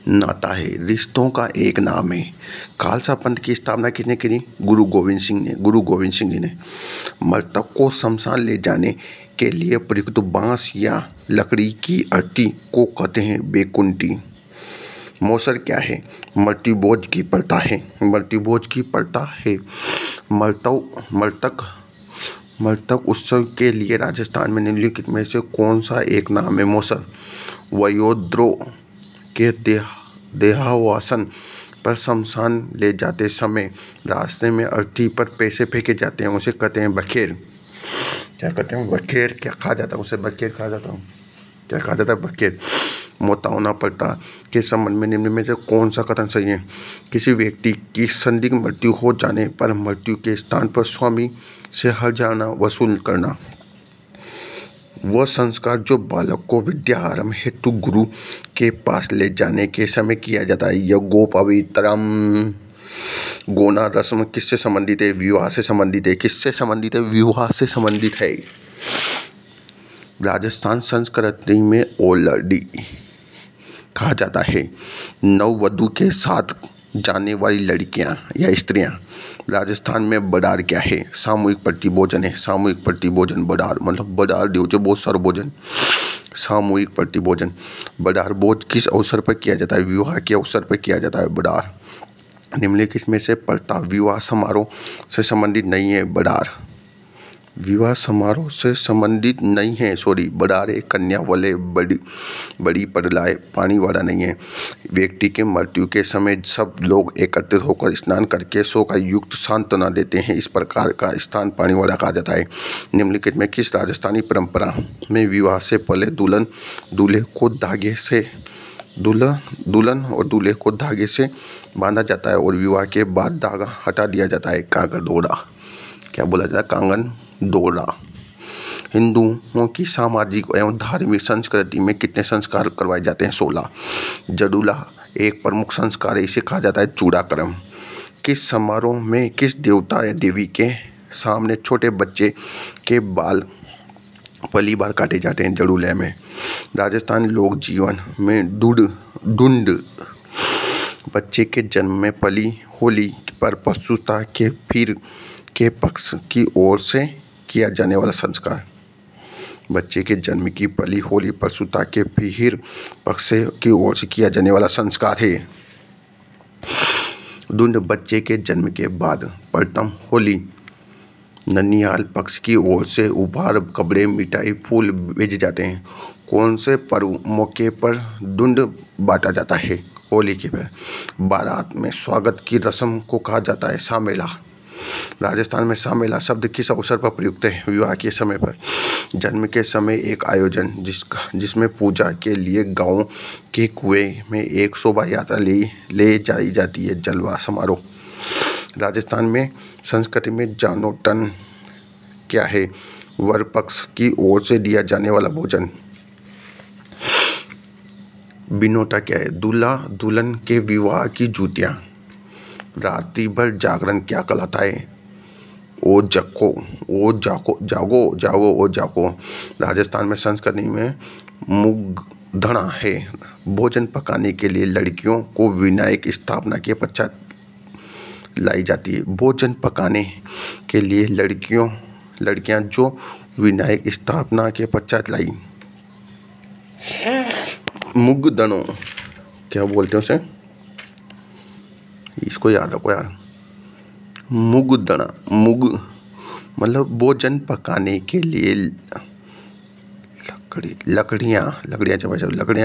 नाता है, रिश्तों का एक नाम है। खालसा पंथ की स्थापना किसने करी? गुरु गोविंद सिंह ने। गुरु गोविंद सिंह जी ने। मृतक को शमशान ले जाने के लिए प्रयुक्त बांस या लकड़ी की अर्थी को कहते हैं बेकुंठी। मौसर क्या है? मृत्युभोज की प्रथा है। मृत्युभोज की प्रथा है। मृतक उत्सव के लिए राजस्थान में निम्नलिखित में से कौन सा एक नाम है? मौसर। वयोद्रोह के देहावसान पर शमशान ले जाते समय रास्ते में अर्थी पर पैसे फेंके जाते हैं, उसे कहते हैं बखेर। क्या कहते हैं? बखेर। क्या कहा जाता है उसे? बखेर कहा जाता है। क्या कहा जाता है? बखेर। मौताना प्रथा के संबंध में निम्न में से कौन सा कथन सही है? किसी व्यक्ति की संदिग्ध मृत्यु हो जाने पर मृत्यु के स्थान पर स्वामी से हर्जाना वसूल करना। वह संस्कार जो बालक को विद्या आरंभ हेतु गुरु के पास ले जाने के समय किया जाता है। यज्ञोपवीतरम। गोना रस्म किससे संबंधित है? विवाह से संबंधित है। किससे संबंधित है? विवाह से संबंधित है। राजस्थान संस्कृति में ओलडी कहा जाता है नववधु के साथ जाने वाली लड़कियां या स्त्रियां। राजस्थान में बडार क्या है? सामूहिक प्रतिभोजन है। सामूहिक प्रतिभोजन। बडार मतलब बडार जो बहुत सारा भोजन। सामूहिक प्रतिभोजन। बडार भोज किस अवसर पर किया जाता है? विवाह के अवसर पर किया जाता है बडार। निम्नलिखित में से प्रथा विवाह समारोह से संबंधित नहीं है। बडार विवाह समारोह से संबंधित नहीं है। बडारे कन्या वाले बड़ी पड़लाए पानी वाला नहीं है। व्यक्ति के मृत्यु के समय सब लोग एकत्रित होकर स्नान करके शोक युक्त सांत्वना देते हैं। इस प्रकार का स्थान पानी वाला कहा जाता है। निम्नलिखित में किस राजस्थानी परंपरा में विवाह से पहले दुल्हन और दूल्हे को धागे से बांधा जाता है और विवाह के बाद धागा हटा दिया जाता है? कांगन दोड़ा। क्या बोला जाता है? कांगन दोड़ा। हिंदुओं की सामाजिक एवं धार्मिक संस्कृति में कितने संस्कार करवाए जाते हैं? 16। जड़ूला एक प्रमुख संस्कार है, इसे कहा जाता है चूड़ाकर्म। किस समारोह में किस देवता या देवी के सामने छोटे बच्चे के बाल पहली बार काटे जाते हैं? जड़ूले में। राजस्थान लोक जीवन में ढूंढ बच्चे के जन्म में पली होली पर पशुता के फिर के पक्ष की ओर से किया जाने वाला संस्कार। बच्चे के जन्म की पली होली पशुता के फिर पक्ष की ओर से किया जाने वाला संस्कार है। ढूंढ बच्चे के जन्म के बाद प्रथम होली ननिहाल पक्ष की ओर से उपहार कपड़े मिठाई फूल भेजे जाते हैं। कौन से पर्व मौके पर ढूंढ बांटा जाता है? होली के पर। बारात में स्वागत की रस्म को कहा जाता है सामेला। राजस्थान में सामेला शब्द किस अवसर पर प्रयुक्त है? विवाह के समय पर। जन्म के समय एक आयोजन जिसमें पूजा के लिए गांव के कुएं में एक शोभा यात्रा ले जाई जाती है। जलवा समारोह। राजस्थान में संस्कृति में जानोटन क्या है? वर पक्ष की ओर से दिया जाने वाला भोजन। बिनोटा क्या है? दूल्हा दुल्हन के विवाह की जूतियां। रात्रि भर जागरण क्या कहलाता है? ओ जागो। राजस्थान में संस्कृति में मुगधना है। भोजन पकाने के लिए लड़कियों को विनायक स्थापना के पश्चात लाई जाती है। भोजन पकाने के लिए लड़कियां जो विनायक स्थापना के पश्चात लाई। मुगदनों क्या बोलते हैं उसे? इसको याद रखो यार। मुगदना मतलब भोजन पकाने के लिए लकड़ियाँ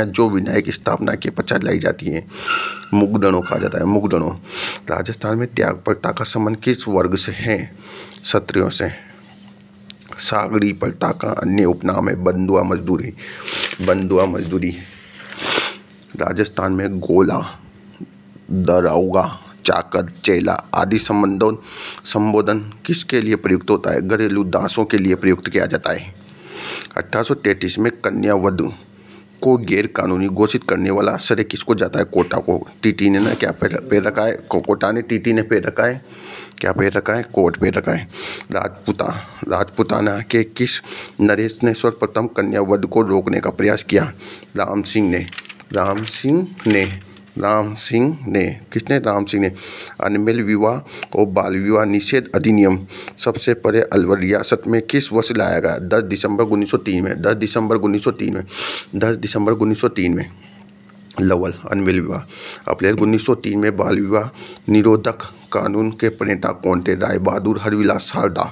जो विनायक स्थापना के पश्चात लाई जाती हैं, मुगदनों कहा जाता है। मुगदनों। राजस्थान में त्याग प्रथा का संबंध किस वर्ग से है? क्षत्रियों से। सागड़ी प्रथा का अन्य उपनाम है बंधुआ मजदूरी। राजस्थान में गोला दरोगा चाकर चेला आदि संबोधन किसके लिए प्रयुक्त होता है? घरेलू दासों के लिए प्रयुक्त किया जाता है। 1833 में कन्या वधू को गैर कानूनी घोषित करने वाला श्रेय किसको जाता है? कोटा को। टीटी ने ना क्या पैर रखा है? कोटा ने टीटी ने पैर रखा है। क्या पैर रखा है? कोट पैर रखा है। राजपुताना के किस नरेश ने सर्वप्रथम कन्या वध को रोकने का प्रयास किया? राम सिंह ने। राम सिंह ने, किसने? राम सिंह ने। अनिल विवाह और बाल विवाह निषेध अधिनियम सबसे पहले अलवर रियासत में किस वर्ष लाया गया? 10 दिसंबर 1903 में। 10 दिसंबर 1903 में। 10 दिसंबर 1903 में लवल अनिल विवाह। अप्रैल 1903 में बाल विवाह निरोधक कानून के प्रणेता कौन थे? राय बहादुर हरविलास सारदा।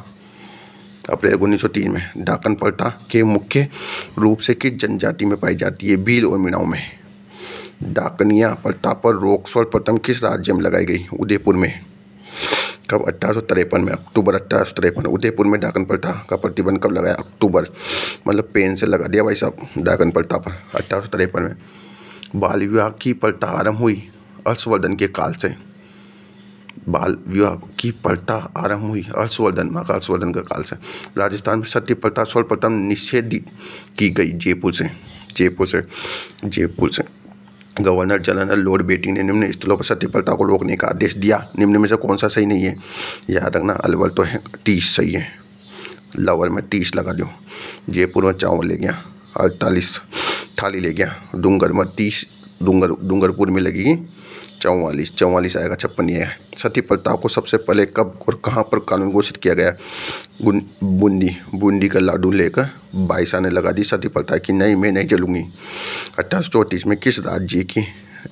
अप्रैल 1903 में। डाकन प्रथा के मुख्य रूप से किस जनजाति में पाई जाती है? भील और मीणाओं में। डाकनिया प्रथा पर रोक सर्वप्रथम किस राज्य में लगाई गई? उदयपुर में। कब? 1853 में, अक्टूबर 1853। उदयपुर में डाकन प्रथा का प्रतिबंध कब लगाया? अक्टूबर, मतलब पेन से लगा दिया भाई साहब डाकन प्रथा पर 1853 में। बाल विवाह की प्रथा आरंभ हुई हर्षवर्धन के काल से। बाल विवाह की प्रथा आरंभ हुई हर्षवर्धन के काल से। राजस्थान में सती प्रथा सर्वप्रथम निषेधित की गई जयपुर से। गवर्नर जनरल लॉर्ड बेटी ने निम्न स्थलों पर सती प्रथा को रोकने का आदेश दिया। निम्न में से कौन सा सही नहीं है? याद रखना, अलवर तो है 30 सही है, लवर में 30 लगा दो। जयपुर में 54 ले गया, 48 थाली ले गया। डूंगर में 30, डूंगरपुर में लगेगी 44 आएगा, 56 नहीं है। सती प्रथा को सबसे पहले कब और कहाँ पर कानून घोषित किया गया? बूंदी का लाडू लेकर बाईसा ने लगा दी सती प्रथा की नहीं, मैं नहीं जलूंगी। 1834 में किस राज्य की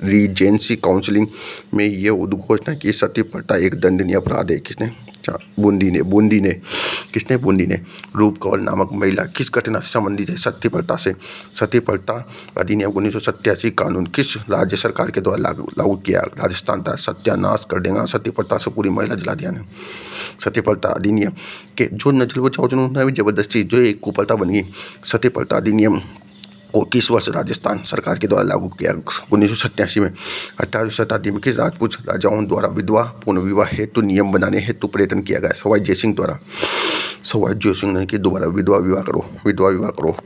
रीजेंसी काउंसिल में यह उद्घोषणा की सती प्रथा एक दंडनीय अपराध है? किसने? बूंदी ने। रूप कौर नामक महिला किस घटना से संबंधित है? सती प्रथा से। सती प्रथा अधिनियम 1987 कानून किस राज्य सरकार के द्वारा लागू किया? राजस्थान था। सत्यानाश कर देगा सती प्रथा से, पूरी महिला जला दिया ने। सती प्रथा अधिनियम के जो नजल बचाओ उन्होंने भी जबरदस्ती जो एक कुप्रथा बन गई। सती प्रथा अधिनियम को किस वर्ष राजस्थान सरकार के द्वारा लागू किया? 1987 में। 18वीं शताब्दी में किस राजपूत राजाओं द्वारा विधवा पुनर्विवाह हेतु नियम बनाने हेतु प्रयत्न किया गया? सवाई जयसिंह द्वारा। सवाई जयसिंह ने कि दोबारा विधवा विवाह करो।